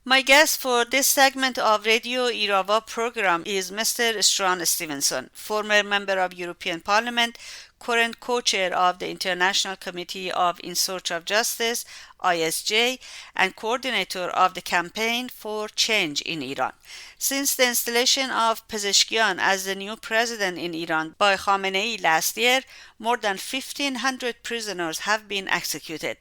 My guest for this segment of Radio Irava program is Mr. Struan Stevenson, former member of European Parliament, current co-chair of the International Committee of In Search of Justice, ISJ, and coordinator of the campaign for change in Iran. Since the installation of Pezeshkian as the new president in Iran by Khamenei last year, more than 1,500 prisoners have been executed.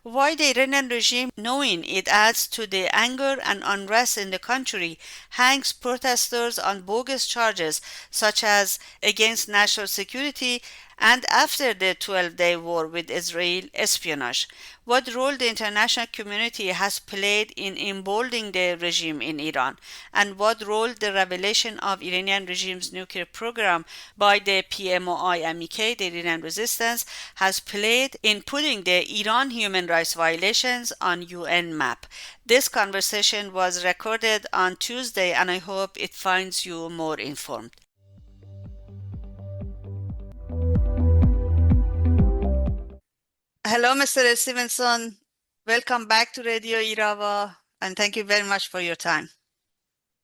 Why the Iranian regime, knowing it adds to the anger and unrest in the country, hangs protesters on bogus charges such as against national security and after the 12-day war with Israel espionage. What role the international community has played in emboldening the regime in Iran, and what role the revelation of Iranian regime's nuclear program by the PMOI-MEK, the Iranian resistance, has played in putting the Iran human rights violations on UN map. This conversation was recorded on Tuesday and I hope it finds you more informed. Hello, Mr. Stevenson. Welcome back to Radio Irava, and thank you very much for your time.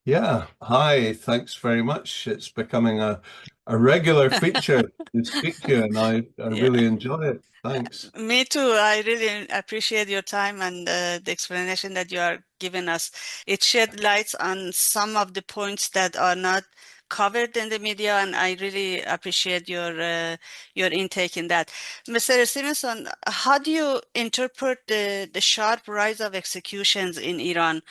Yeah, hi, thanks very much. It's becoming a regular feature to speak to you, and I really enjoy it. Thanks. Me too. I really appreciate your time and the explanation that you are giving us. It shed light on some of the points that are not covered in the media, and I really appreciate your intake in that. Mr. Stevenson, how do you interpret the sharp rise of executions in Iran?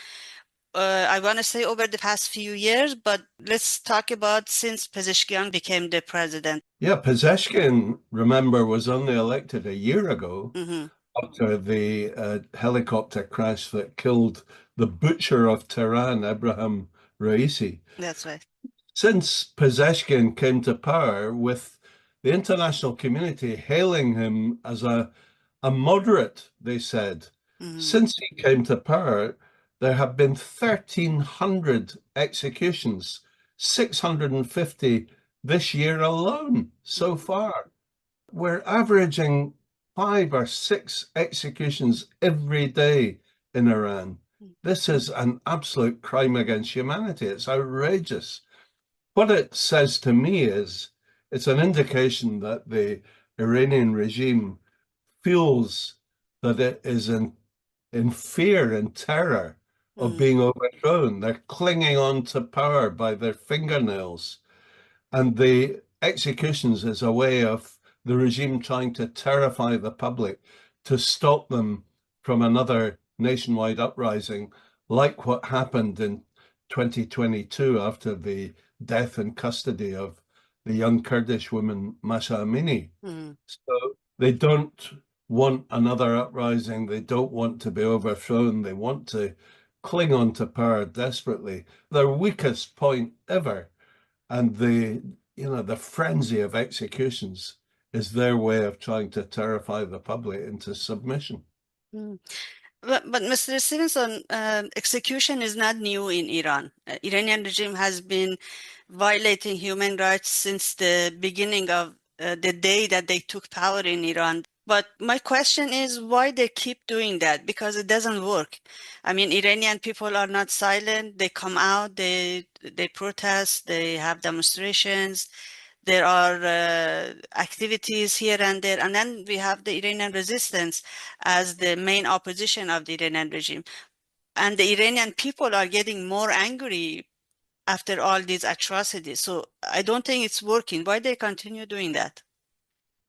I want to say over the past few years, but let's talk about since Pezeshkian became the president. Yeah, Pezeshkian, remember, was only elected a year ago after the helicopter crash that killed the butcher of Tehran, Ebrahim Raisi. That's right. Since Pezeshkian came to power, with the international community hailing him as a moderate, they said, since he came to power, there have been 1,300 executions, 650 this year alone so far. We're averaging 5 or 6 executions every day in Iran. This is an absolute crime against humanity. It's outrageous. What it says to me is it's an indication that the Iranian regime feels that it is in fear and terror of being overthrown. They're clinging on to power by their fingernails. And the executions is a way of the regime trying to terrify the public to stop them from another nationwide uprising, like what happened in 2022 after the death in custody of the young Kurdish woman Masha Amini. So they don't want another uprising. They don't want to be overthrown. They want to cling on to power desperately. Their weakest point ever, and the frenzy of executions is their way of trying to terrify the public into submission. But Mr. Stevenson, execution is not new in Iran. Iranian regime has been violating human rights since the beginning of the day that they took power in Iran. But my question is why they keep doing that, because it doesn't work. I mean, Iranian people are not silent. They come out, they protest, they have demonstrations. There are activities here and there. And then we have the Iranian resistance as the main opposition of the Iranian regime. And the Iranian people are getting more angry after all these atrocities. So I don't think it's working. Why they continue doing that?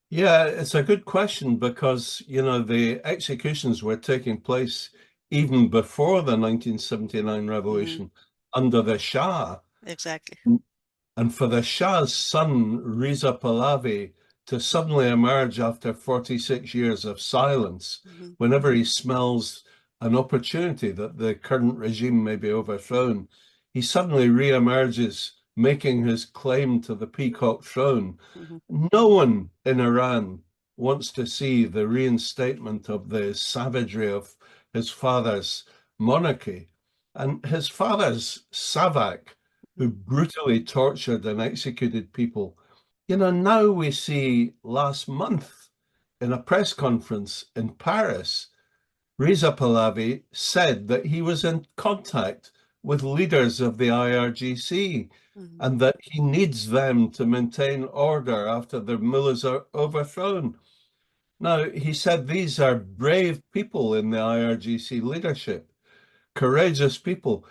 Yeah, it's a good question because, the executions were taking place even before the 1979 revolution under the Shah. Exactly. And for the Shah's son, Reza Pahlavi, to suddenly emerge after 46 years of silence, whenever he smells an opportunity that the current regime may be overthrown, he suddenly re-emerges, making his claim to the peacock throne. No one in Iran wants to see the reinstatement of the savagery of his father's monarchy. And his father's Savak, who brutally tortured and executed people. Now we see last month in a press conference in Paris, Reza Pahlavi said that he was in contact with leaders of the IRGC Mhm. and that he needs them to maintain order after the mullahs are overthrown. Now, he said these are brave people in the IRGC leadership, courageous people.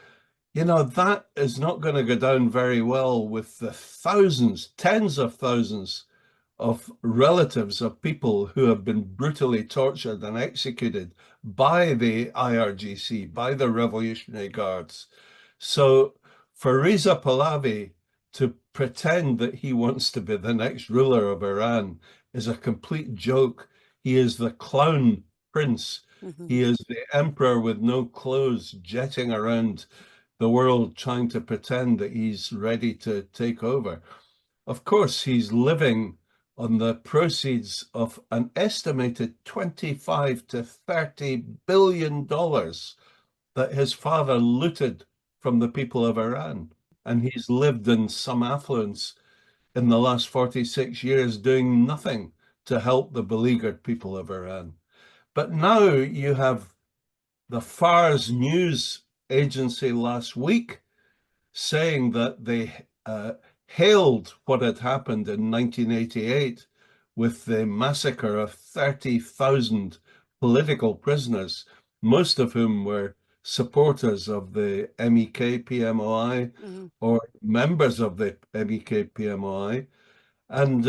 You know, that is not going to go down very well with the thousands, tens of thousands of relatives of people who have been brutally tortured and executed by the IRGC, by the Revolutionary Guards. So for Reza Pahlavi to pretend that he wants to be the next ruler of Iran is a complete joke. He is the clown prince. Mhm. He is the emperor with no clothes jetting around the world trying to pretend that he's ready to take over. Of course, he's living on the proceeds of an estimated 25 to 30 billion dollars that his father looted from the people of Iran. And he's lived in some affluence in the last 46 years doing nothing to help the beleaguered people of Iran. But now you have the Fars news agency last week saying that they hailed what had happened in 1988 with the massacre of 30,000 political prisoners, most of whom were supporters of the MEK PMOI Mhm. or members of the MEK PMOI. And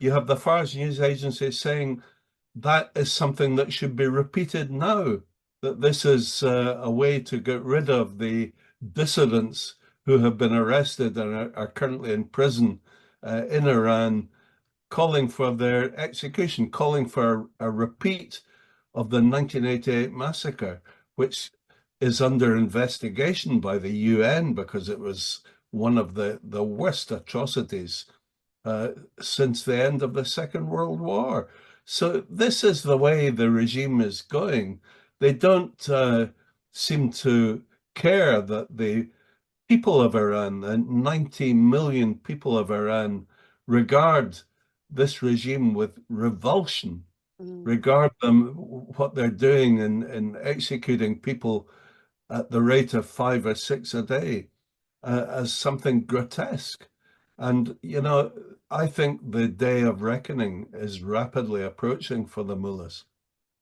you have the Fars news agency saying that is something that should be repeated now, that this is a way to get rid of the dissidents who have been arrested and are currently in prison in Iran, calling for their execution, calling for a repeat of the 1988 massacre, which is under investigation by the UN because it was one of the worst atrocities uh, since the end of the Second World War. So this is the way the regime is going. They don't seem to care that the people of Iran, the 90 million people of Iran, regard this regime with revulsion, Mhm. regard them what they're doing in executing people at the rate of 5 or 6 a day as something grotesque. And, you know, I think the day of reckoning is rapidly approaching for the mullahs.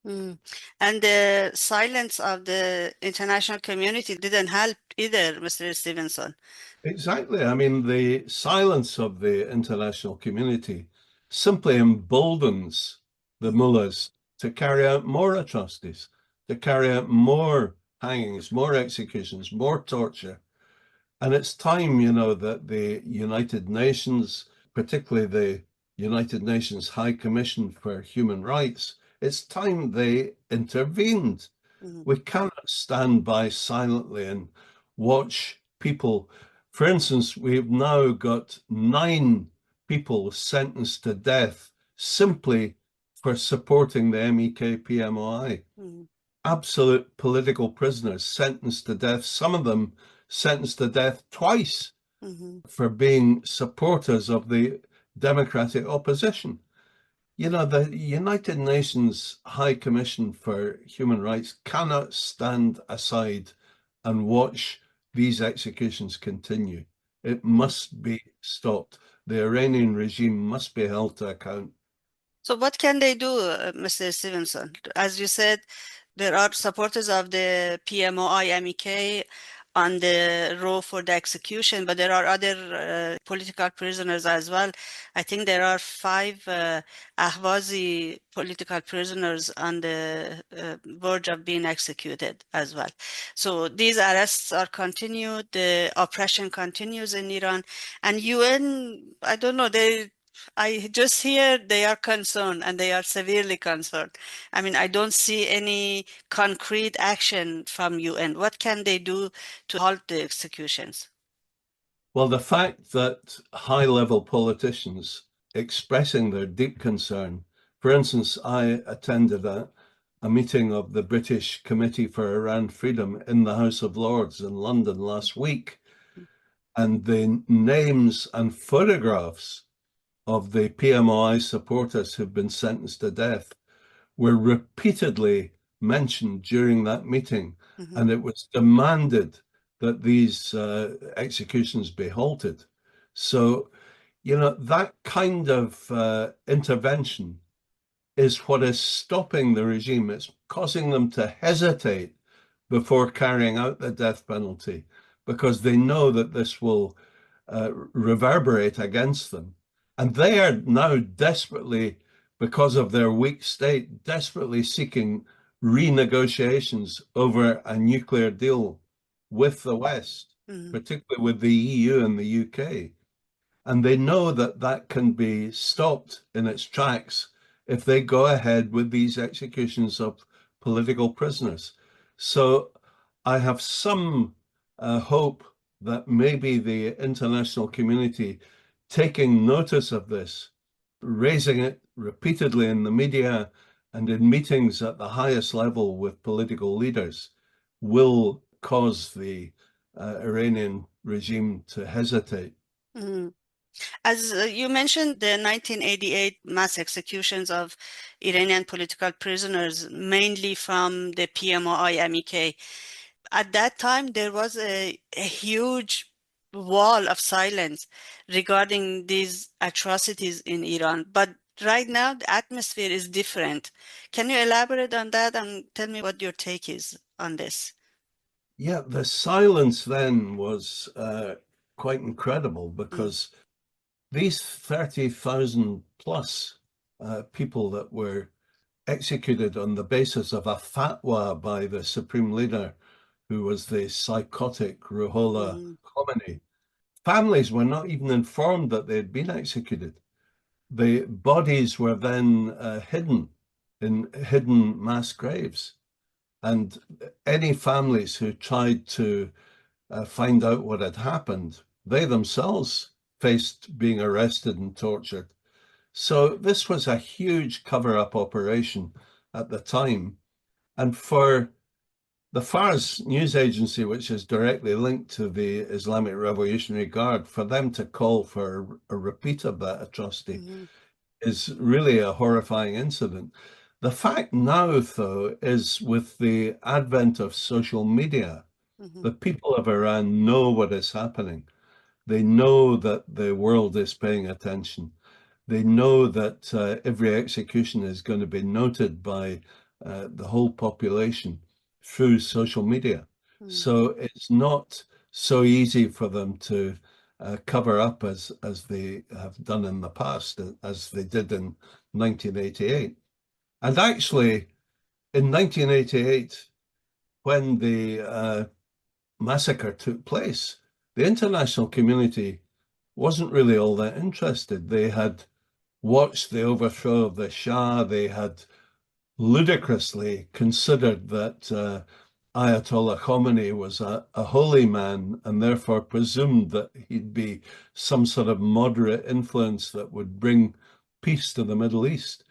Mm. And the silence of the international community didn't help either, Mr. Stevenson. Exactly. I mean, the silence of the international community simply emboldens the mullahs to carry out more atrocities, to carry out more hangings, more executions, more torture. And it's time, you know, that the United Nations, particularly the United Nations High Commission for Human Rights, it's time they intervened. Mhm. We cannot stand by silently and watch people. For instance, we've now got 9 people sentenced to death simply for supporting the MEK PMOI. Mhm. Absolute political prisoners sentenced to death, some of them sentenced to death twice Mhm. for being supporters of the democratic opposition. You know, the United Nations High Commission for Human Rights cannot stand aside and watch these executions continue. It must be stopped. The Iranian regime must be held to account. So what can they do, Mr. Stevenson? As you said, there are supporters of the PMOI MEK on the row for the execution, but there are other political prisoners as well. I think there are 5 Ahwazi political prisoners on the verge of being executed as well. So these arrests are continued, the oppression continues in Iran, and UN, I don't know, I just hear they are concerned and they are severely concerned. I mean, I don't see any concrete action from UN. What can they do to halt the executions? Well, the fact that high-level politicians expressing their deep concern, for instance, I attended a meeting of the British Committee for Iran Freedom in the House of Lords in London last week, and the names and photographs of the PMOI supporters who've been sentenced to death were repeatedly mentioned during that meeting, Mm-hmm. and it was demanded that these executions be halted. So, that kind of intervention is what is stopping the regime. It's causing them to hesitate before carrying out the death penalty because they know that this will reverberate against them. And they are now desperately, because of their weak state, desperately seeking renegotiations over a nuclear deal with the West, Mm-hmm. particularly with the EU and the UK. And they know that that can be stopped in its tracks if they go ahead with these executions of political prisoners. So I have some hope that maybe the international community taking notice of this, raising it repeatedly in the media and in meetings at the highest level with political leaders, will cause the Iranian regime to hesitate. Mm-hmm. As you mentioned, the 1988 mass executions of Iranian political prisoners, mainly from the PMOI MEK. At that time, there was a huge wall of silence regarding these atrocities in Iran. But right now, the atmosphere is different. Can you elaborate on that and tell me what your take is on this? Yeah, the silence then was quite incredible Mm, because these 30,000 plus people that were executed on the basis of a fatwa by the supreme leader, who was the psychotic Ruhollah mm, Khomeini, families were not even informed that they had been executed. The bodies were then hidden in hidden mass graves. And any families who tried to find out what had happened, they themselves faced being arrested and tortured. So this was a huge cover-up operation at the time. And for the Fars news agency, which is directly linked to the Islamic Revolutionary Guard, for them to call for a repeat of that atrocity mm, is really a horrifying incident. The fact now, though, is with the advent of social media, mm, the people of Iran know what is happening. They know that the world is paying attention. They know that every execution is going to be noted by the whole population through social media. mm, So it's not so easy for them to cover up as they have done in the past, as they did in 1988. And actually, in 1988, when the massacre took place, the international community wasn't really all that interested. They had watched the overthrow of the Shah. They had ludicrously considered that Ayatollah Khomeini was a holy man and therefore presumed that he'd be some sort of moderate influence that would bring peace to the Middle East.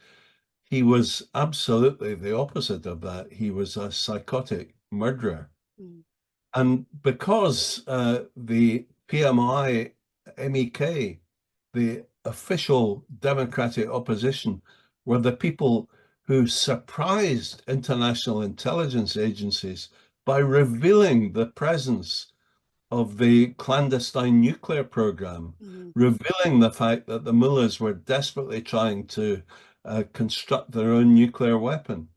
He was absolutely the opposite of that. He was a psychotic murderer. mm, And because the PMI MEK, the official democratic opposition, were the people who surprised international intelligence agencies by revealing the presence of the clandestine nuclear program, mm, revealing the fact that the mullahs were desperately trying to construct their own nuclear weapon.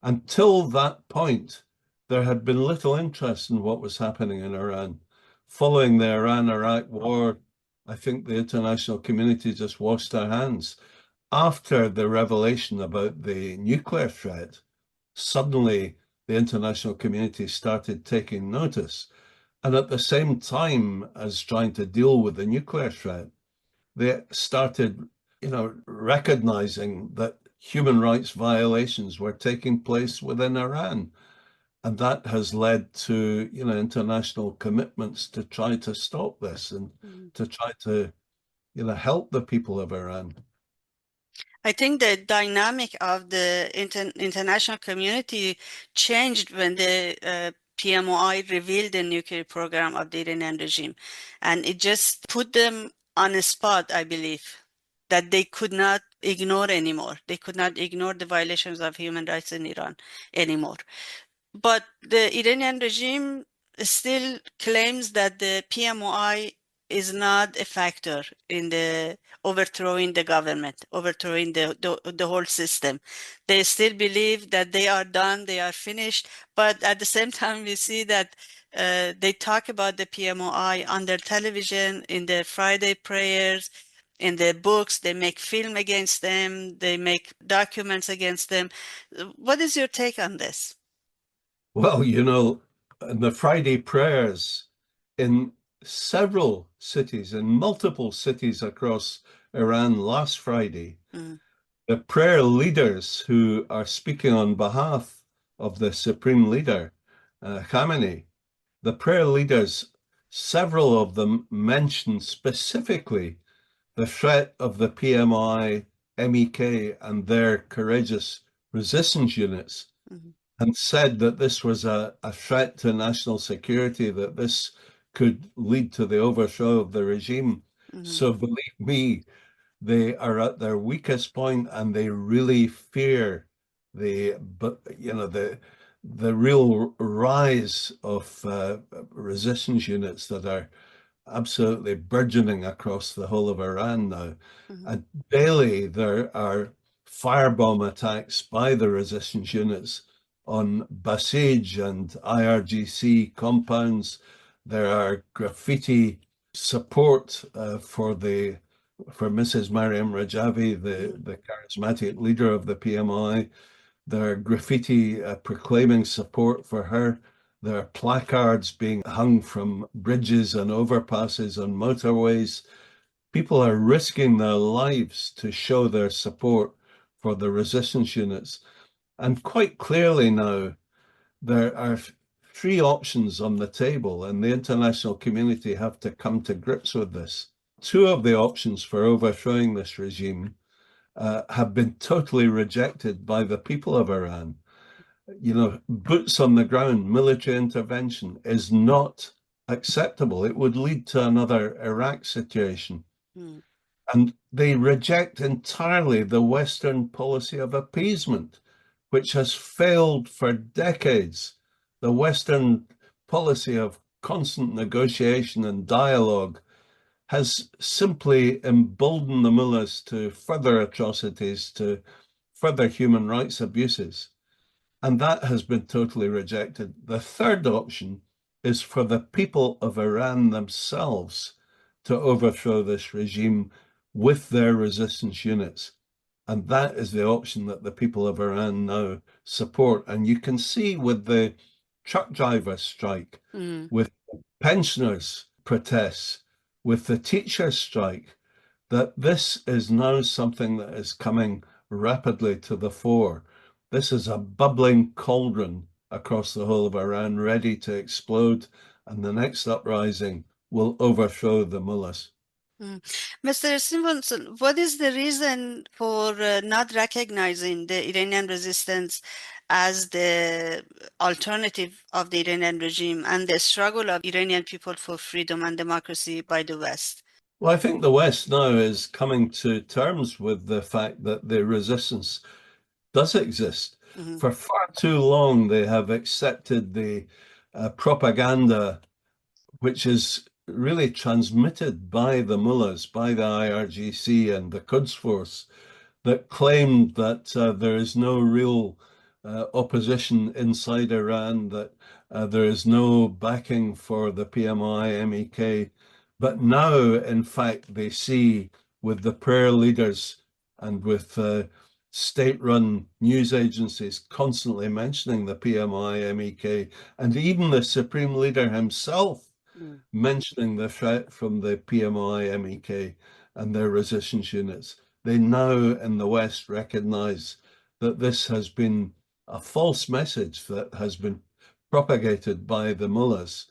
Until that point, there had been little interest in what was happening in Iran. Following the Iran-Iraq war, I think the international community just washed their hands. After the revelation about the nuclear threat, suddenly the international community started taking notice. And at the same time as trying to deal with the nuclear threat, they started, recognizing that human rights violations were taking place within Iran. And that has led to, international commitments to try to stop this and mm. to try to, help the people of Iran. I think the dynamic of the international community changed when the PMOI revealed the nuclear program of the Iranian regime, and it just put them on a spot, I believe. that they could not ignore anymore. They could not ignore the violations of human rights in Iran anymore. But the Iranian regime still claims that the PMOI is not a factor in the overthrowing the government, overthrowing the whole system. They still believe that they are done, they are finished, but at the same time, we see that they talk about the PMOI on their television, in their Friday prayers, in their books, they make film against them, they make documents against them. What is your take on this? Well, in the Friday prayers in several cities, in multiple cities across Iran last Friday, Mm, the prayer leaders who are speaking on behalf of the supreme leader, Khamenei, the prayer leaders, several of them mentioned specifically the threat of the PMI, MEK, and their courageous resistance units, mhm, and said that this was a threat to national security, that this could lead to the overthrow of the regime. mhm, So believe me, they are at their weakest point, and they really fear the real rise of resistance units that are absolutely burgeoning across the whole of Iran now. mhm, And daily there are firebomb attacks by the resistance units on Basij and IRGC compounds. There are graffiti support for Mrs. Mariam Rajavi, mhm, the charismatic leader of the PMI. There are graffiti proclaiming support for her. There are placards being hung from bridges and overpasses on motorways. People are risking their lives to show their support for the resistance units. And quite clearly now, there are three options on the table, and the international community have to come to grips with this. Two of the options for overthrowing this regime have been totally rejected by the people of Iran. Boots on the ground, military intervention is not acceptable. It would lead to another Iraq situation. mhm, And they reject entirely the Western policy of appeasement, which has failed for decades. The Western policy of constant negotiation and dialogue has simply emboldened the mullahs to further atrocities, to further human rights abuses. And that has been totally rejected. The third option is for the people of Iran themselves to overthrow this regime with their resistance units. And that is the option that the people of Iran now support. And you can see with the truck driver strike, mhm, with pensioners' protests, with the teachers' strike, that this is now something that is coming rapidly to the fore. This is a bubbling cauldron across the whole of Iran, ready to explode, and the next uprising will overthrow the mullahs. mhm. Mr. Stevenson, what is the reason for not recognizing the Iranian resistance as the alternative of the Iranian regime and the struggle of Iranian people for freedom and democracy by the West? Well, I think the West now is coming to terms with the fact that the resistance does exist. Mhm, For far too long, they have accepted the propaganda which is really transmitted by the mullahs, by the IRGC and the Quds Force, that claimed that there is no real opposition inside Iran, that there is no backing for the PMI, MEK. But now, in fact, they see with the prayer leaders and with state-run news agencies constantly mentioning the PMI, MEK, and even the Supreme Leader himself mhm, mentioning the threat from the PMI, MEK, and their resistance units. They now in the West recognize that this has been a false message that has been propagated by the mullahs,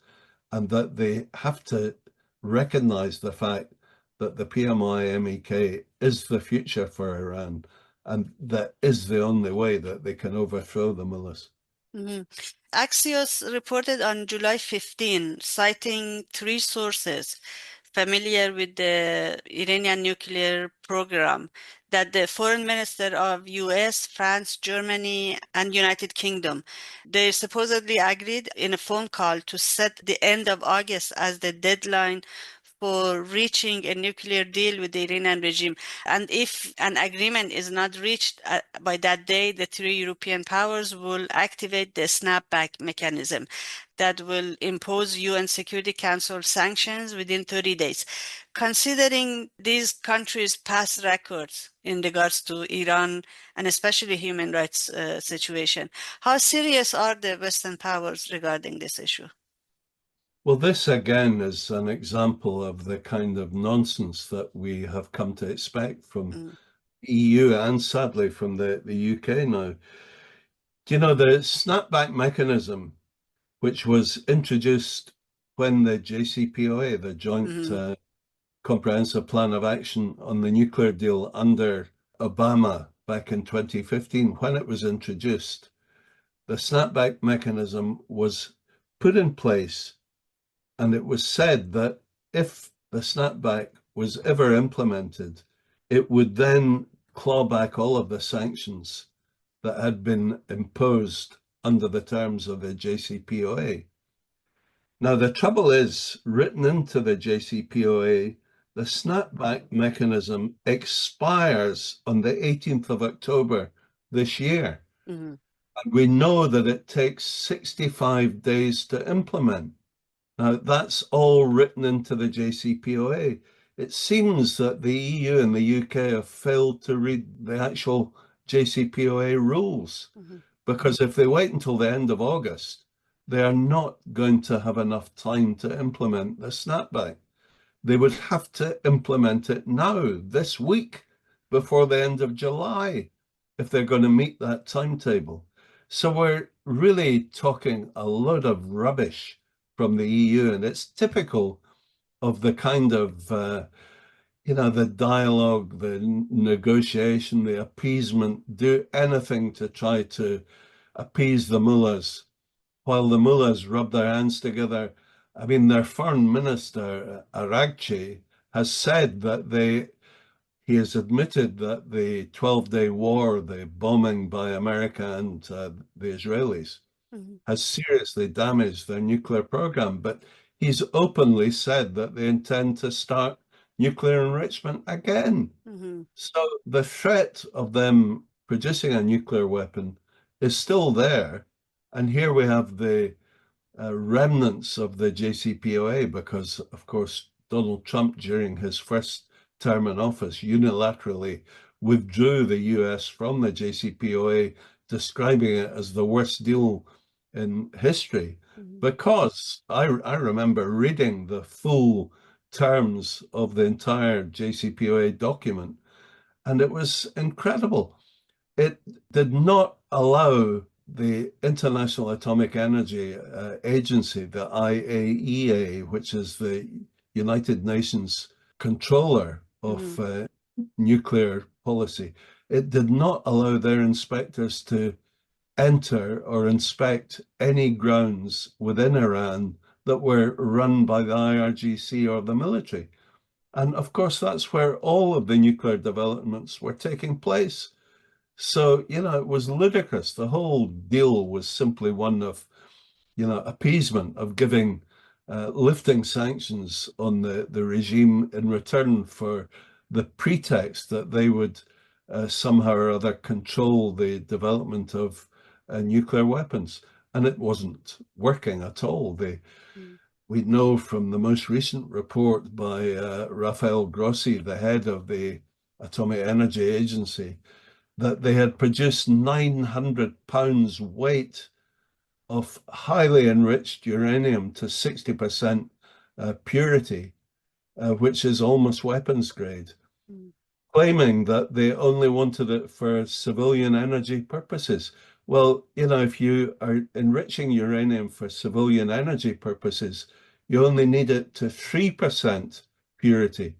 and that they have to recognize the fact that the PMI, MEK is the future for Iran, and that is the only way that they can overthrow the mullahs. mhm. Axios reported on July 15, citing three sources, familiar with the Iranian nuclear program, that the foreign minister of US, France, Germany, and United Kingdom, they supposedly agreed in a phone call to set the end of August as the deadline for reaching a nuclear deal with the Iranian regime. And if an agreement is not reached by that day, the three European powers will activate the snapback mechanism that will impose UN Security Council sanctions within 30 days. Considering these countries' past records in regards to Iran and especially human rights situation, how serious are the Western powers regarding this issue? Well, this again is an example of the kind of nonsense that we have come to expect from Mm, EU and sadly from the UK now. Do you know the snapback mechanism, which was introduced when the JCPOA, the Joint mhm, Comprehensive Plan of Action on the nuclear deal under Obama back in 2015, when it was introduced, the snapback mechanism was put in place, and it was said that if the snapback was ever implemented, it would then claw back all of the sanctions that had been imposed under the terms of the JCPOA. Now, the trouble is, written into the JCPOA, the snapback mechanism expires on the 18th of October this year. mhm, And we know that it takes 65 days to implement. Now, that's all written into the JCPOA. It seems that the EU and the UK have failed to read the actual JCPOA rules, mhm, because if they wait until the end of August, they are not going to have enough time to implement the snapback. They would have to implement it now, this week, before the end of July, if they're going to meet that timetable. So we're really talking a lot of rubbish from the EU, and it's typical of the kind of the dialogue, the negotiation, the appeasement, do anything to try to appease the mullahs, while the mullahs rub their hands together. I mean, their foreign minister, Aragchi, has said that he has admitted that the 12-day war, the bombing by America and the Israelis, mhm, has seriously damaged their nuclear program. But he's openly said that they intend to start nuclear enrichment again. mhm, So the threat of them producing a nuclear weapon is still there. And here we have the remnants of the JCPOA, because, of course, Donald Trump, during his first term in office, unilaterally withdrew the US from the JCPOA, describing it as the worst deal in history. mhm, Because I remember reading the full terms of the entire JCPOA document, and it was incredible. It did not allow the International Atomic Energy Agency, the IAEA, which is the United Nations controller of mhm, nuclear policy, it did not allow their inspectors to enter or inspect any grounds within Iran that were run by the IRGC or the military. And of course, that's where all of the nuclear developments were taking place. So, it was ludicrous. The whole deal was simply one of, appeasement, of lifting sanctions on the regime in return for the pretext that they would somehow or other control the development of nuclear weapons. And it wasn't working at all. mhm, We know from the most recent report by Rafael Grossi, the head of the Atomic Energy Agency, that they had produced 900 pounds weight of highly enriched uranium to 60% purity, which is almost weapons grade, mhm, claiming that they only wanted it for civilian energy purposes. Well, if you are enriching uranium for civilian energy purposes, you only need it to 3% purity.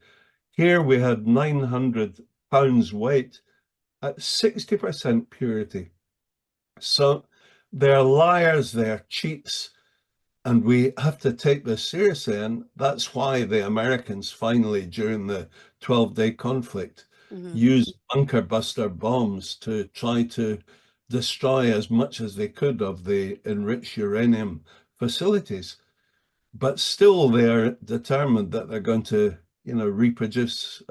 Here we had 900 pounds weight at 60% purity. So they're liars, they're cheats, And we have to take this seriously. And that's why the Americans finally, during the 12-day conflict, used bunker buster bombs to try to destroy as much as they could of the enriched uranium facilities. But still, they're determined that they're going to, reproduce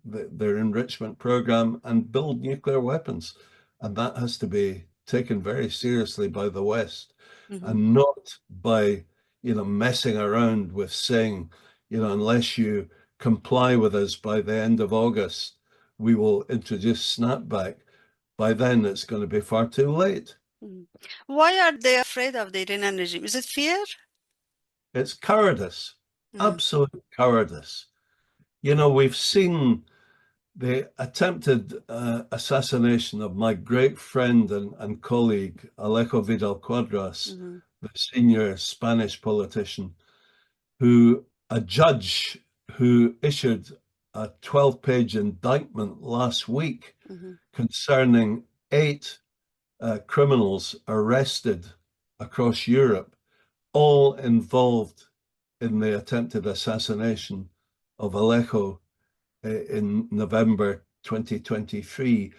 their enrichment program and build nuclear weapons. And that has to be taken very seriously by the West, and not by, messing around with saying, unless you comply with us by the end of August, we will introduce snapback. By then, it's going to be far too late. Why are they afraid of the Iranian regime? Is it fear? It's cowardice, absolute cowardice. We've seen the attempted assassination of my great friend and colleague, Alejo Vidal Quadras, the senior Spanish politician, a judge who issued a 12-page indictment last week concerning 8 criminals arrested across Europe, all involved in the attempted assassination of Alejo in November 2023.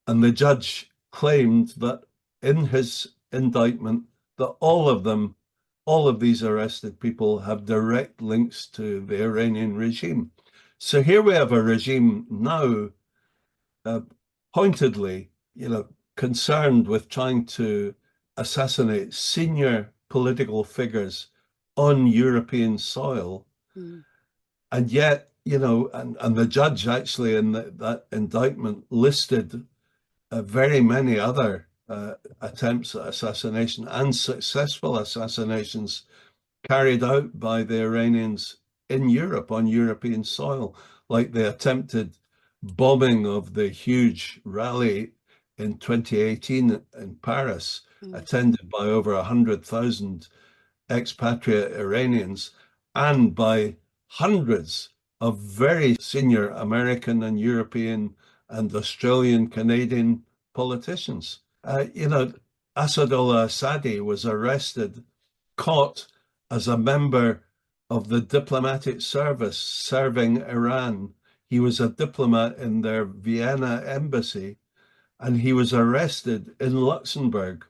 And the judge claimed that in his indictment that all of these arrested people have direct links to the Iranian regime. So here we have a regime now pointedly, concerned with trying to assassinate senior political figures on European soil. And yet, and the judge actually in that indictment listed very many other attempts at assassination and successful assassinations carried out by the Iranians in Europe, on European soil, like the attempted bombing of the huge rally in 2018 in Paris, attended by over 100,000 expatriate Iranians, and by hundreds of very senior American and European and Australian, Canadian politicians. Assadollah Assadi was arrested, caught as a member of the diplomatic service serving Iran. He was a diplomat in their Vienna embassy, and he was arrested in Luxembourg,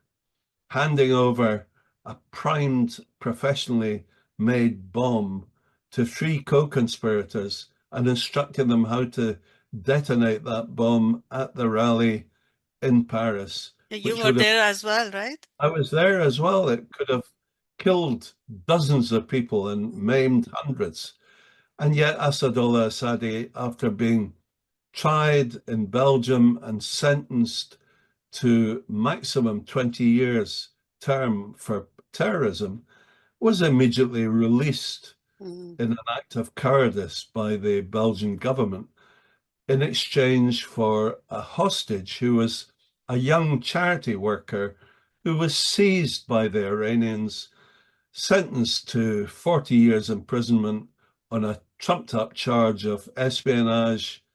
handing over a primed, professionally made bomb to 3 co-conspirators and instructing them how to detonate that bomb at the rally in Paris. You were there as well, right? I was there as well. It could have killed dozens of people and maimed hundreds. And yet Assadollah Assadi, after being tried in Belgium and sentenced to maximum 20 years term for terrorism, was immediately released in an act of cowardice by the Belgian government in exchange for a hostage who was a young charity worker who was seized by the Iranians, sentenced to 40 years imprisonment on a trumped-up charge of espionage.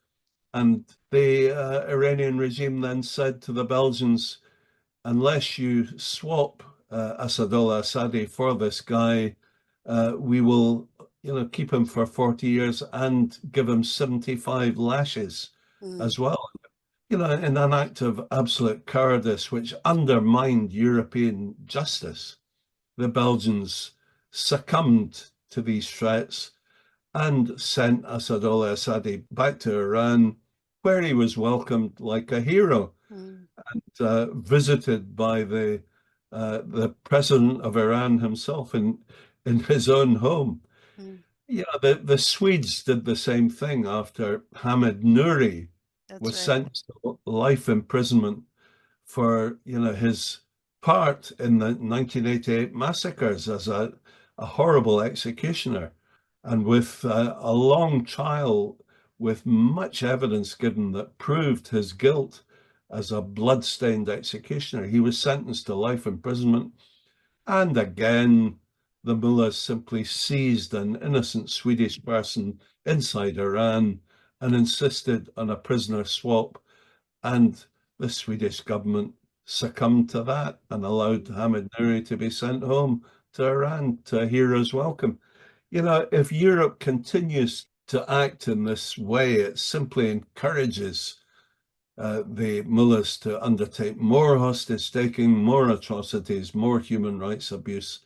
And the Iranian regime then said to the Belgians, unless you swap Assadollah Assadi for this guy, we will, keep him for 40 years and give him 75 lashes as well. In an act of absolute cowardice, which undermined European justice, the Belgians succumbed to these threats and sent Assadollah Assadi back to Iran, where he was welcomed like a hero and visited by the president of Iran himself in his own home. The Swedes did the same thing after Hamid Nouri was sentenced to life imprisonment for his part in the 1988 massacres as a horrible executioner, and with a long trial with much evidence given that proved his guilt as a blood-stained executioner. He was sentenced to life imprisonment, and again the mullahs simply seized an innocent Swedish person inside Iran and insisted on a prisoner swap, and the Swedish government succumbed to that and allowed Hamid Nouri to be sent home Iran to heroes welcome. You know, if Europe continues to act in this way, it simply encourages the mullahs to undertake more hostage taking, more atrocities, more human rights abuse,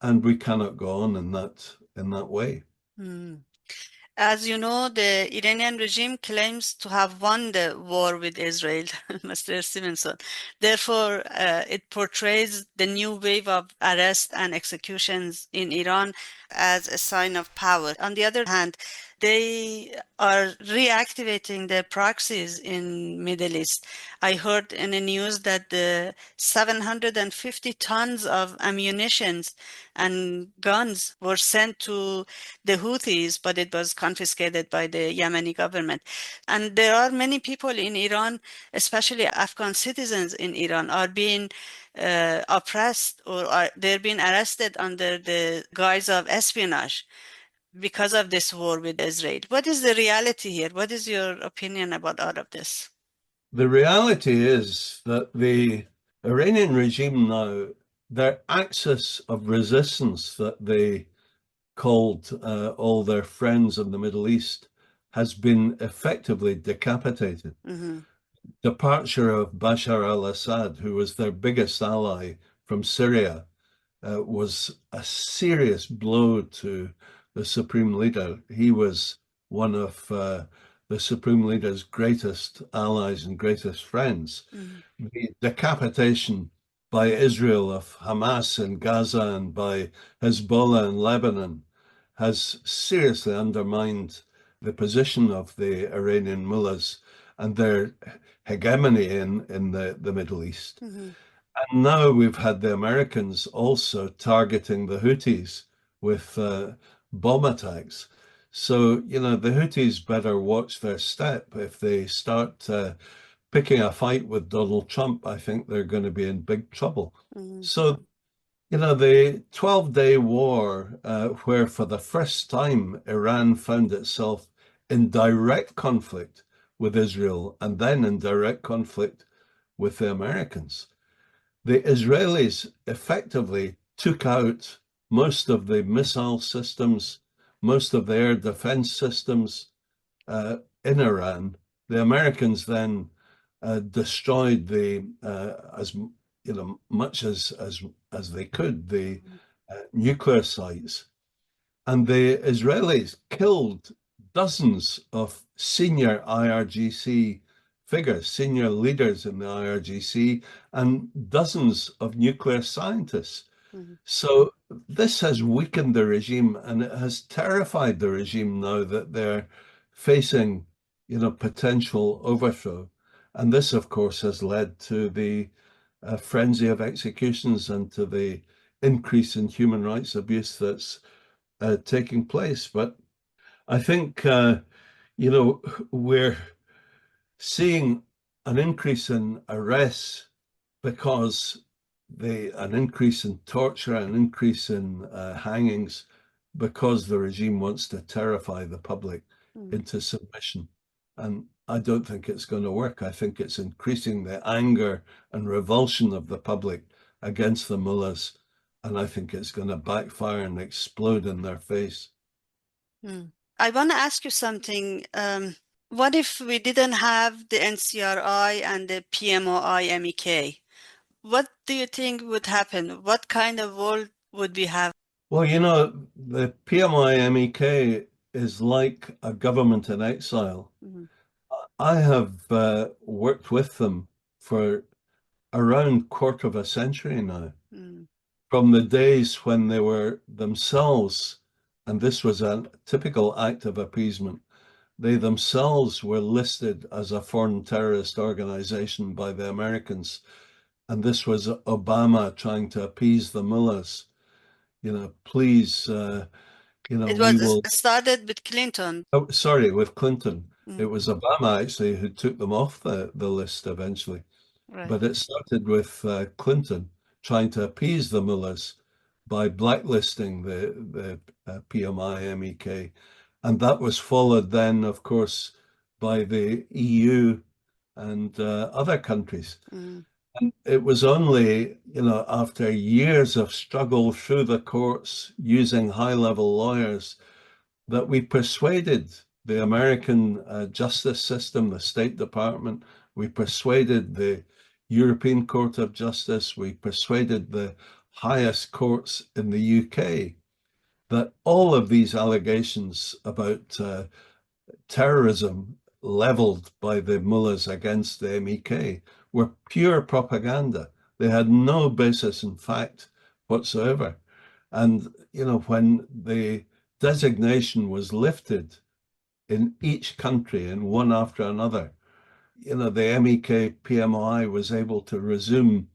and we cannot go on in that way. As you know, the Iranian regime claims to have won the war with Israel, Mr. Stevenson. Therefore, it portrays the new wave of arrests and executions in Iran as a sign of power. On the other hand, they are reactivating their proxies in Middle East. I heard in the news that the 750 tons of ammunition and guns were sent to the Houthis, but it was confiscated by the Yemeni government. And there are many people in Iran, especially Afghan citizens in Iran, are being oppressed or they're being arrested under the guise of espionage because of this war with Israel. What is the reality here? What is your opinion about all of this? The reality is that the Iranian regime now, their axis of resistance that they called all their friends in the Middle East has been effectively decapitated. Mm-hmm. Departure of Bashar al-Assad, who was their biggest ally from Syria, was a serious blow to the Supreme Leader. He was one of the Supreme Leader's greatest allies and greatest friends. Mm-hmm. The decapitation by Israel of Hamas in Gaza and by Hezbollah in Lebanon has seriously undermined the position of the Iranian mullahs and their hegemony in the Middle East. Mm-hmm. And now we've had the Americans also targeting the Houthis with bomb attacks. So, you know, the Houthis better watch their step. If they start picking a fight with Donald Trump, I think they're going to be in big trouble. Mm-hmm. So, you know, the 12-day war, where for the first time Iran found itself in direct conflict with Israel and then in direct conflict with the Americans. The Israelis effectively took out most of the missile systems, most of the air defense systems in Iran. The Americans then destroyed the as you know much as they could the nuclear sites, and the Israelis killed dozens of senior IRGC figures, senior leaders in the IRGC, and dozens of nuclear scientists. Mm-hmm. So this has weakened the regime, and it has terrified the regime now that they're facing, you know, potential overthrow. And this, of course, has led to the frenzy of executions and to the increase in human rights abuse that's taking place. But I think, you know, we're seeing an increase in arrests because an increase in torture, an increase in hangings, because the regime wants to terrify the public into submission. And I don't think it's going to work. I think it's increasing the anger and revulsion of the public against the mullahs. And I think it's going to backfire and explode in their face. I want to ask you something. What if we didn't have the NCRI and the PMOI-MEK? What do you think would happen? What kind of world would we have? Well, you know, the PMI-MEK is like a government in exile. Mm-hmm. I have worked with them for around quarter of a century now. Mm. From the days when they were themselves, and this was a typical act of appeasement, they themselves were listed as a foreign terrorist organization by the Americans. And this was Obama trying to appease the mullahs. You know, please, you know, it started with Clinton. Oh, sorry, with Clinton. It was Obama actually who took them off the list eventually. Right. But it started with Clinton trying to appease the mullahs by blacklisting the PMI-MEK. And that was followed then, of course, by the EU and other countries. Mm. And it was only, after years of struggle through the courts using high-level lawyers that we persuaded the American justice system, the State Department, we persuaded the European Court of Justice, we persuaded the highest courts in the UK that all of these allegations about terrorism leveled by the mullahs against the MEK were pure propaganda. They had no basis in fact whatsoever. And, when the designation was lifted in each country and one after another, the MEK PMI was able to resume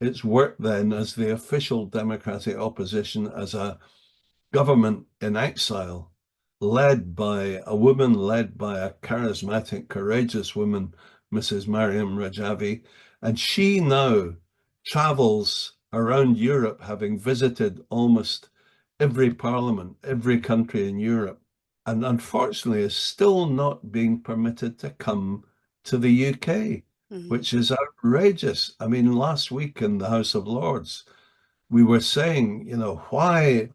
its work then as the official democratic opposition, as a government in exile, led by a woman, led by a charismatic, courageous woman, Mrs. Mariam Rajavi. And she now travels around Europe, having visited almost every parliament, every country in Europe, and unfortunately is still not being permitted to come to the UK, Mhm. which is outrageous. I mean, last week in the House of Lords, we were saying, why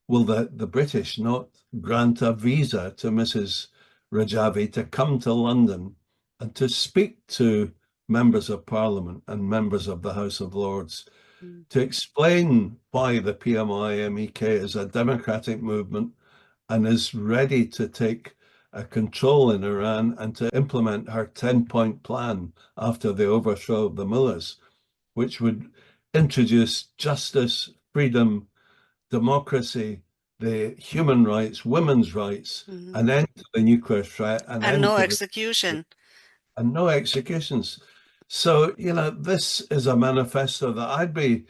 will the British not grant a visa to Mrs. Rajavi to come to London and to speak to members of Parliament and members of the House of Lords Mm. to explain why the PMI-MEK is a democratic movement and is ready to take control in Iran and to implement her 10-point plan after the overthrow of the mullahs, which would introduce justice, freedom, democracy, the human rights, women's rights, Mhm. an end to the nuclear threat, an And end no to the execution. and no executions. So, this is a manifesto that I'd be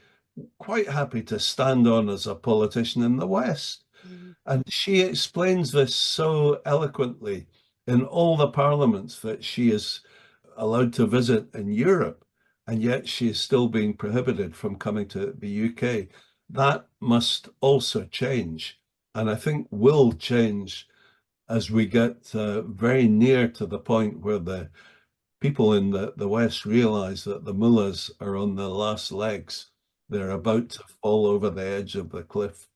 quite happy to stand on as a politician in the West. Mhm. And she explains this so eloquently in all the parliaments that she is allowed to visit in Europe, and yet she is still being prohibited from coming to the UK. That must also change, and I think will change as we get very near to the point where the people in the West realize that the mullahs are on the last legs. They're about to fall over the edge of the cliff.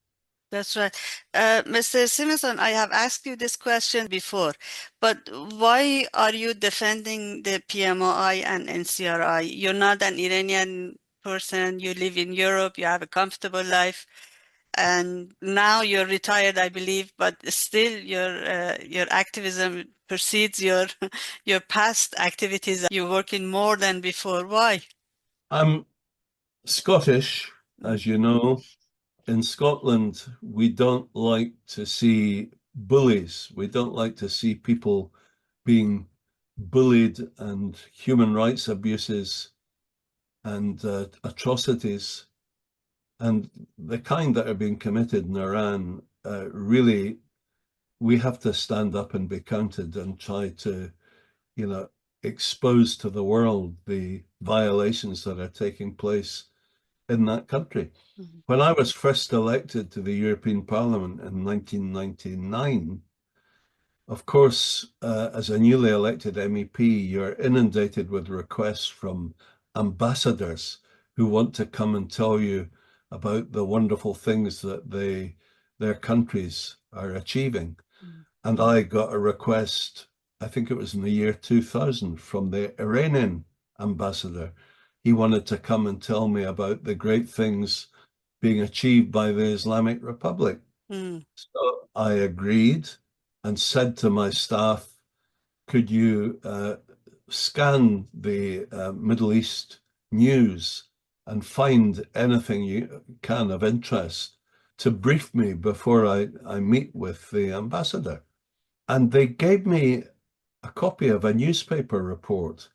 That's right. Mr. Stevenson, I have asked you this question before, but why are you defending the PMOI and NCRI? You're not an Iranian person, you live in Europe, you have a comfortable life, and now you're retired, I believe, but still your activism precedes your your past activities. You're working more than before. Why? I'm Scottish, Mm, as you know. In Scotland, we don't like to see bullies. We don't like to see people being bullied and human rights abuses and atrocities and the kind that are being committed in Iran. Really, we have to stand up and be counted and try to, you know, expose to the world the violations that are taking place in that country. mhm, When I was first elected to the European Parliament in 1999, of course, as a newly elected MEP, you're inundated with requests from ambassadors who want to come and tell you about the wonderful things that their countries are achieving. mhm, And I got a request, I think it was in the year 2000, from the Iranian ambassador. He wanted to come and tell me about the great things being achieved by the Islamic Republic. mm, So I agreed and said to my staff, could you scan the Middle East news and find anything you can of interest to brief me before I meet with the ambassador? And they gave me a copy of a newspaper report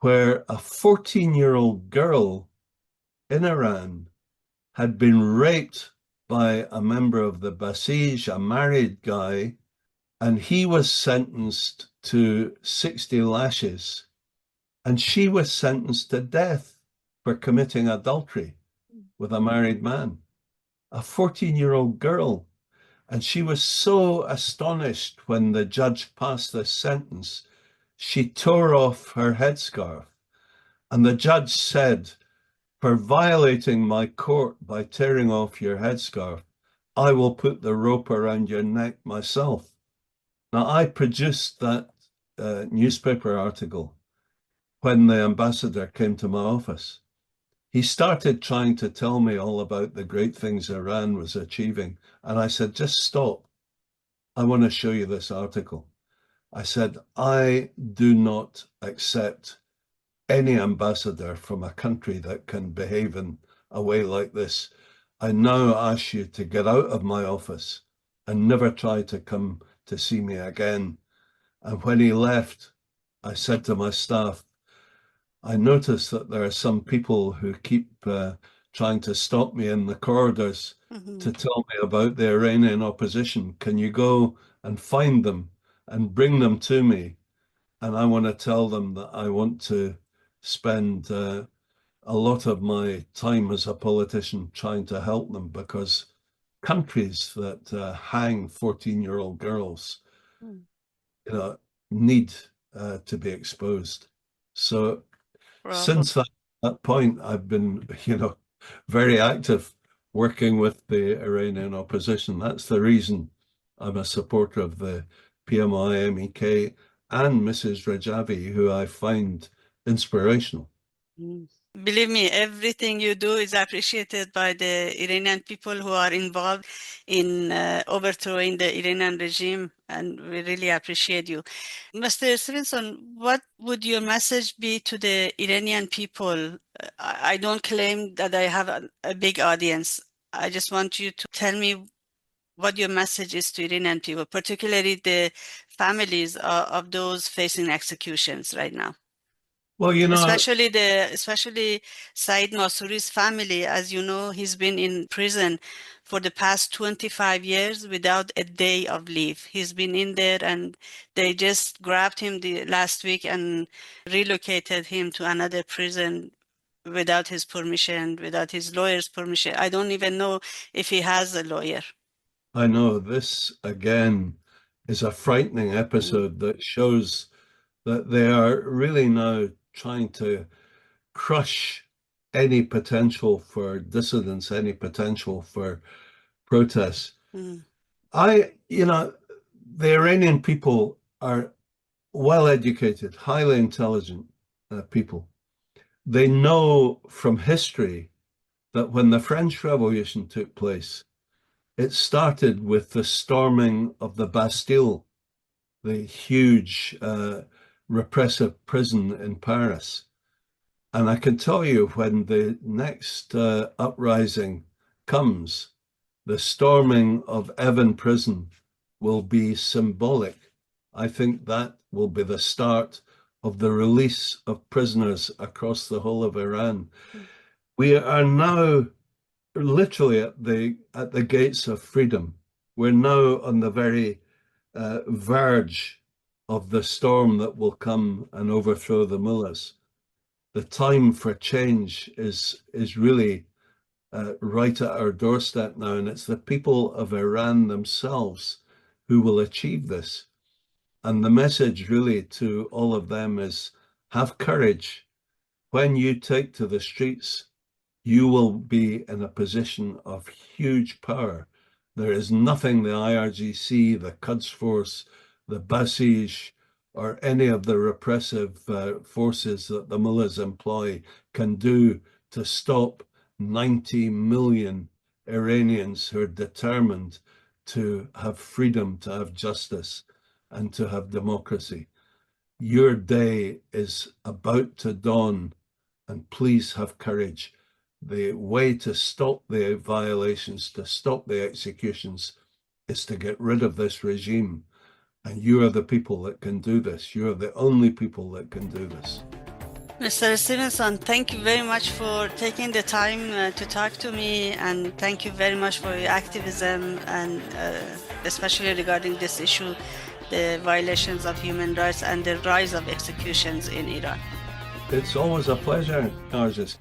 where a 14-year-old girl in Iran had been raped by a member of the Basij, a married guy, and he was sentenced to 60 lashes, and she was sentenced to death for committing adultery with a married man, a 14-year-old girl. And she was so astonished when the judge passed this sentence, she tore off her headscarf And the judge said, for violating my court by tearing off your headscarf, I will put the rope around your neck myself. Now, I produced that newspaper article when the ambassador came to my office. He started trying to tell me all about the great things Iran was achieving. And I said, just stop. I want to show you this article. I said, I do not accept any ambassador from a country that can behave in a way like this. I now ask you to get out of my office and never try to come to see me again. And when he left, I said to my staff, I noticed that there are some people who keep trying to stop me in the corridors to tell me about the Iranian opposition. Can you go and find them and bring them to me? And I want to tell them that I want to spend a lot of my time as a politician trying to help them, because countries that hang 14-year-old girls, need to be exposed. So since that point, I've been, very active working with the Iranian opposition. That's the reason I'm a supporter of the PMI, MEK, and Mrs. Rajavi, who I find inspirational. Believe me, everything you do is appreciated by the Iranian people who are involved in overthrowing the Iranian regime, and we really appreciate you. Mr. Stevenson, what would your message be to the Iranian people? I don't claim that I have a big audience. I just want you to tell me what your message is to Iranian people, particularly the families of those facing executions right now. Well, especially Said Masuri's family. As you know, he's been in prison for the past 25 years without a day of leave. He's been in there, and they just grabbed him last week and relocated him to another prison without his permission, without his lawyer's permission. I don't even know if he has a lawyer. I know this, again, is a frightening episode that shows that they are really now trying to crush any potential for dissidence, any potential for protests. The Iranian people are well-educated, highly intelligent people. They know from history that when the French Revolution took place, it started with the storming of the Bastille, the huge repressive prison in Paris. And I can tell you, when the next uprising comes, the storming of Evin prison will be symbolic. I think that will be the start of the release of prisoners across the whole of Iran. We are now literally at the gates of freedom. We're now on the very verge of the storm that will come and overthrow the mullahs. The time for change is really right at our doorstep now, and it's the people of Iran themselves who will achieve this. And the message really to all of them is, have courage. When you take to the streets, you will be in a position of huge power. There is nothing the IRGC, the Quds Force, the Basij, or any of the repressive forces that the mullahs employ can do to stop 90 million Iranians who are determined to have freedom, to have justice, and to have democracy. Your day is about to dawn, and please have courage. The way to stop the violations, to stop the executions, is to get rid of this regime. And you are the people that can do this. You are the only people that can do this. Mr. Stevenson, thank you very much for taking the time to talk to me, and thank you very much for your activism, and especially regarding this issue, the violations of human rights and the rise of executions in Iran. It's always a pleasure, Narges.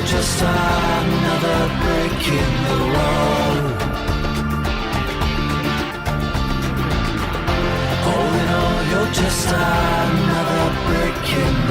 just another brick in the wall. All in all, you're just another brick in